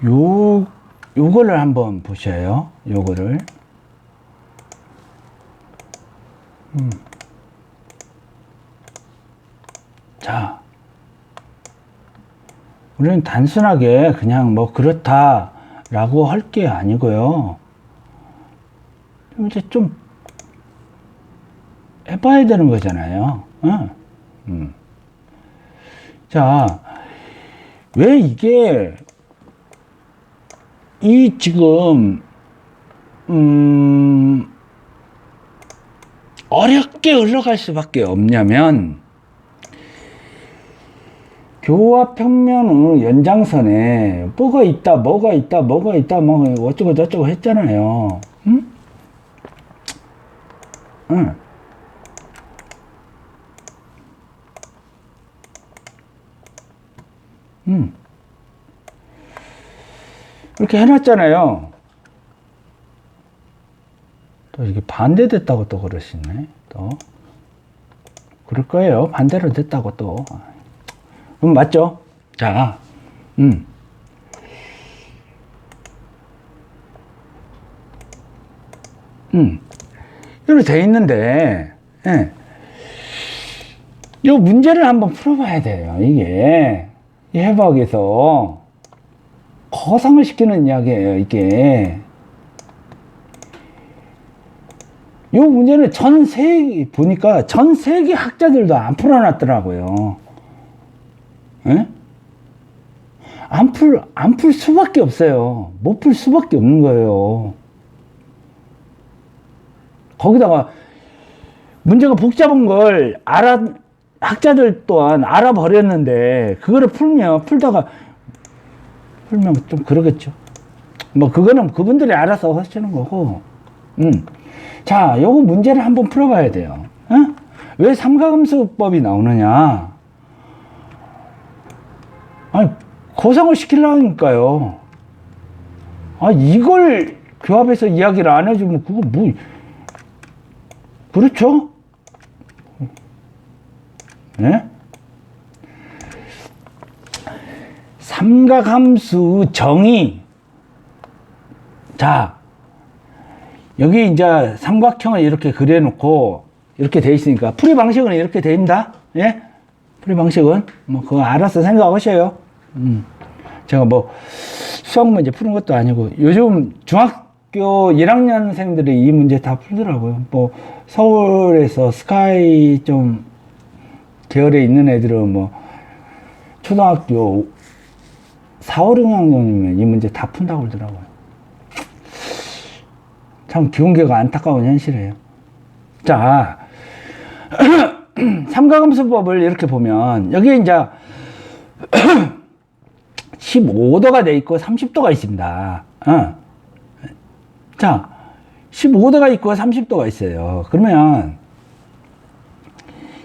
요거를 한번 보셔요. 요거를. 자, 우리는 단순하게 그냥 뭐 그렇다라고 할 게 아니고요. 이제 좀 해봐야 되는 거잖아요. 자, 왜 이게 이 지금 어렵게 흘러갈 수밖에 없냐면, 교합평면의 연장선에 뭐가 있다 뭐 어쩌고 저쩌고 했잖아요. 이렇게 해놨잖아요. 또 이게 반대됐다고 또 그러시네. 또 그럴 거예요. 반대로 됐다고 또. 맞죠? 자, 이렇게 돼 있는데, 예. 이 문제를 한번 풀어봐야 돼요. 이게 이 해박에서 거상을 시키는 이야기예요. 이게 이 문제는 보니까 전 세계 학자들도 안 풀어놨더라고요. 예? 안 풀 수밖에 없어요. 못 풀 수밖에 없는 거예요. 거기다가 문제가 복잡한 걸 학자들 또한 알아버렸는데, 그거를 풀다가 좀 그러겠죠. 뭐, 그거는 그분들이 알아서 하시는 거고. 자, 요거 문제를 한번 풀어봐야 돼요. 어? 왜 삼가함수법이 나오느냐? 아니, 고상을 시키려니까요. 아, 이걸 교합해서 이야기를 안 해주면 그거 뭐, 그렇죠? 네? 삼각함수 정의. 자, 여기 이제 삼각형을 이렇게 그려놓고 이렇게 돼 있으니까 풀이 방식은 이렇게 됩니다. 예? 풀이 방식은 뭐 그거 알아서 생각하셔요. 제가 뭐 수학 문제 푸는 것도 아니고, 요즘 중학교 1학년생들이 이 문제 다 풀더라고요. 뭐 서울에서 스카이 좀 계열에 있는 애들은 뭐 초등학교 4, 5, 6학년이면 이 문제 다 푼다고 그러더라고요. 참 기운계가 안타까운 현실이에요. 자, 삼각함수법을 이렇게 보면 여기 이제 15도가 돼 있고 30도가 있습니다. 자, 15도가 있고 30도가 있어요. 그러면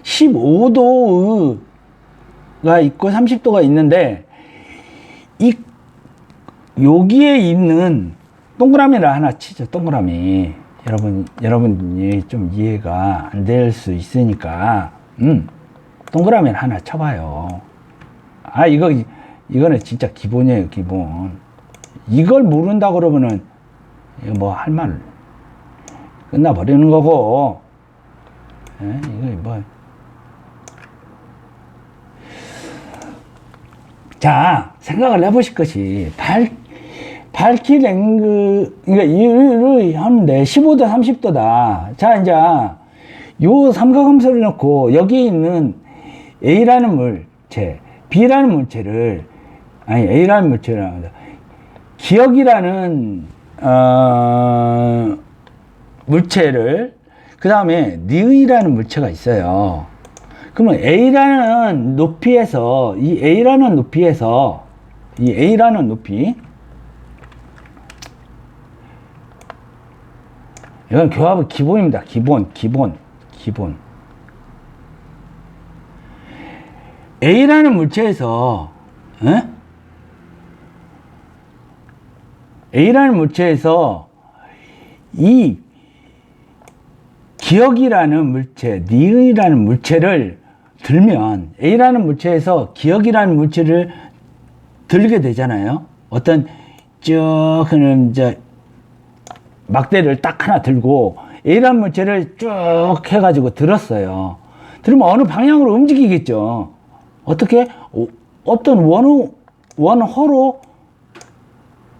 15도가 있고 30도가 있는데, 여기에 있는 동그라미를 하나 치죠. 동그라미. 여러분이 좀 이해가 안 될 수 있으니까, 동그라미를 하나 쳐봐요. 아, 이거는 진짜 기본이에요, 기본. 이걸 모른다 그러면은, 이거 뭐 할 말 끝나버리는 거고, 예? 이거 뭐. 자, 생각을 해보실 것이, 밝기 랭그, 그러니까 이를 하는데 15도, 30도다. 자, 이제 요 삼각함수를 넣고 여기에 있는 A라는 물체, B라는 물체를, A라는 물체를 합니다. 기억이라는 물체를, 그 다음에 니의라는 물체가 있어요. 그러면 A라는 높이에서, 이 A라는 높이, 이건 교합의 기본입니다. 기본. A라는 물체에서, A라는 물체에서 이 기억이라는 물체, 니의라는 물체를 들면, A라는 물체에서 기억이라는 물체를 들게 되잖아요. 어떤 쭉 하는 이제 막대를 딱 하나 들고 A라는 물체를 쭉 해가지고 들었어요. 들으면 어느 방향으로 움직이겠죠. 어떻게? 어떤 원호로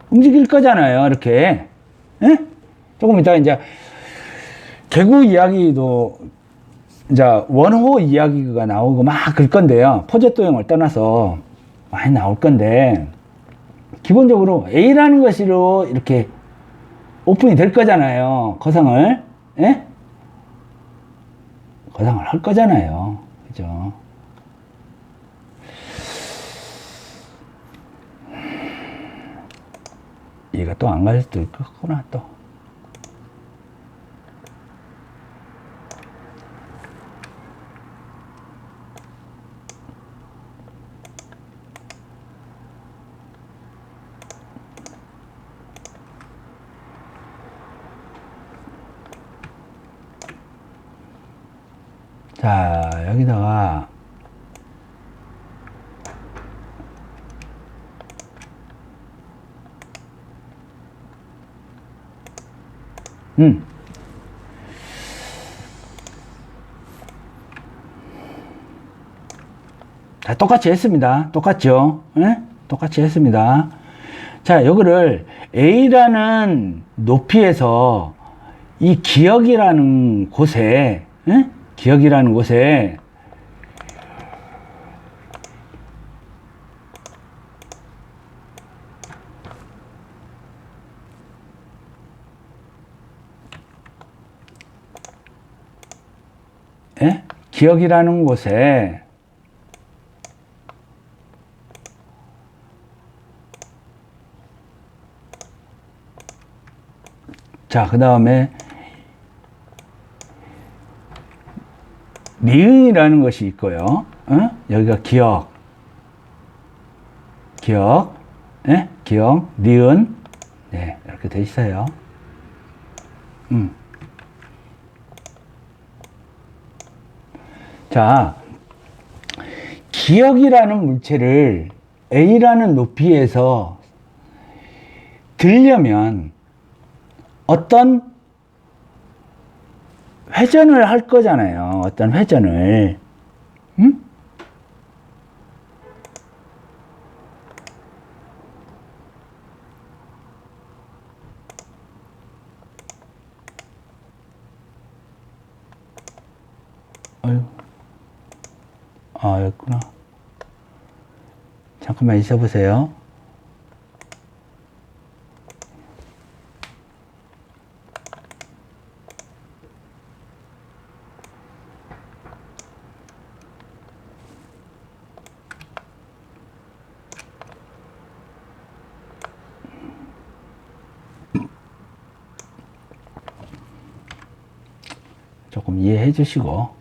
움직일 거잖아요. 이렇게. 예? 조금 이따 이제 개구 이야기도 이제 원호 이야기가 나오고 막 그럴 건데요. 포제도형을 떠나서 많이 나올 건데 기본적으로 A라는 것으로 이렇게 오픈이 될 거잖아요. 거상을. 예? 거상을 할 거잖아요. 그죠? 얘가 또 안 갈 수도 있겠구나, 또. 자, 여기다가 자, 똑같이 했습니다. 똑같죠? 예? 똑같이 했습니다. 자, 요거를 A라는 높이에서 이 기역이라는 곳에, 예? 기역이라는 곳에 예? 기역이라는 곳에 자, 그 다음에 니은이라는 것이 있고요. 어? 여기가 기역, 예? 기역, 니은, 네, 이렇게 돼 있어요. 자, 기역이라는 물체를 A라는 높이에서 들려면 어떤 회전을 할 거잖아요. 어떤 회전을. 응? 아유. 아, 여기구나. 잠깐만 있어 보세요. 조금 이해해 주시고.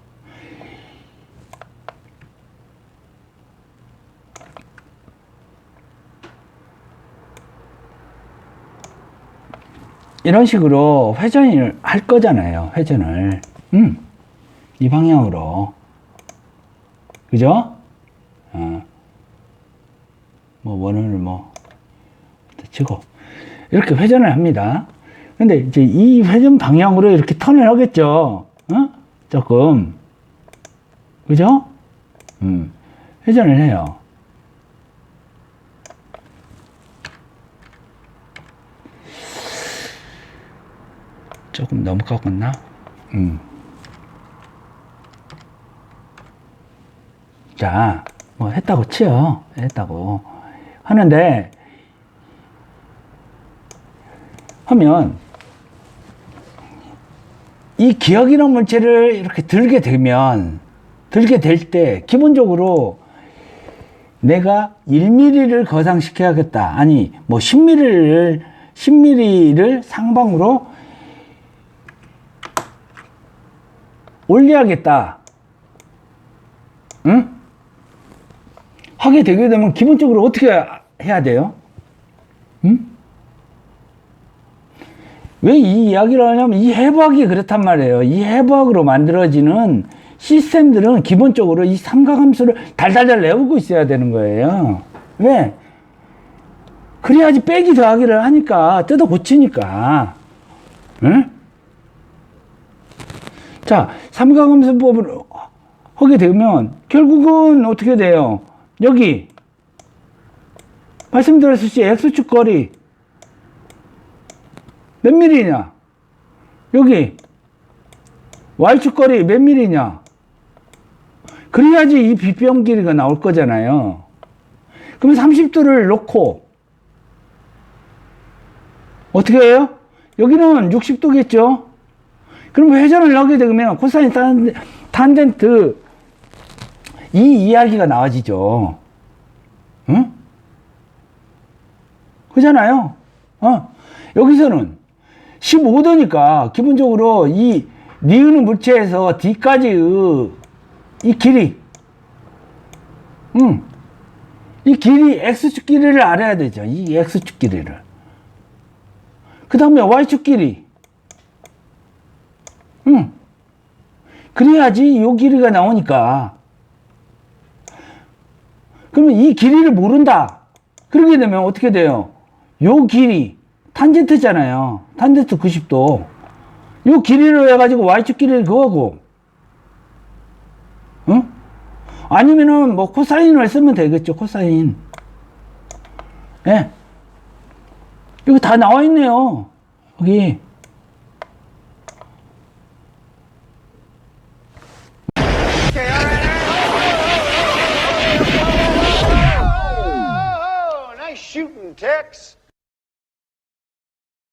이런 식으로 회전을 할 거잖아요. 회전을. 이 방향으로. 그죠? 뭐, 원을 치고. 이렇게 회전을 합니다. 근데 이제 이 회전 방향으로 이렇게 턴을 하겠죠. 조금. 그죠? 회전을 해요. 조금 너무 깎았나? 자, 뭐 했다고 치요. 했다고. 하는데, 하면, 이 기억이라는 물체를 이렇게 들게 될 때, 기본적으로 내가 1mm를 거상시켜야겠다. 아니, 뭐 10mm를 상방으로 올려야겠다. 응? 하게 되게 되면 기본적으로 어떻게 해야 돼요? 응? 왜 이 이야기를 하냐면 이 해부학이 그렇단 말이에요. 이 해부학으로 만들어지는 시스템들은 기본적으로 이 삼각함수를 달달달 외우고 있어야 되는 거예요. 왜? 그래야지 빼기 더하기를 하니까, 뜯어 고치니까. 응? 자, 삼각함수법을 하게 되면, 결국은 어떻게 돼요? 여기, 말씀드렸듯이 X축 거리, 몇 밀리냐? 여기, Y축 거리 몇 밀리냐? 그래야지 이 비평 길이가 나올 거잖아요. 그럼 30도를 놓고, 어떻게 해요? 여기는 60도겠죠? 그럼 회전을 하게 되면 코사인 탄젠트 이 이야기가 나와지죠. 응? 그잖아요. 여기서는 15도니까 기본적으로 이 니은의 물체에서 D까지의 이 길이, 이 길이 X축 길이를 알아야 되죠. 이 X축 길이를. 그 다음에 Y축 길이. 그래야지 요 길이가 나오니까. 그러면 이 길이를 모른다. 그렇게 되면 어떻게 돼요? 요 길이, 탄젠트잖아요. 탄젠트 90도. 요 길이로 해가지고 Y축 길이를 그거고. 아니면은 뭐 코사인을 쓰면 되겠죠. 코사인. 예. 여기 다 나와 있네요. 여기. Nice shooting, Tex.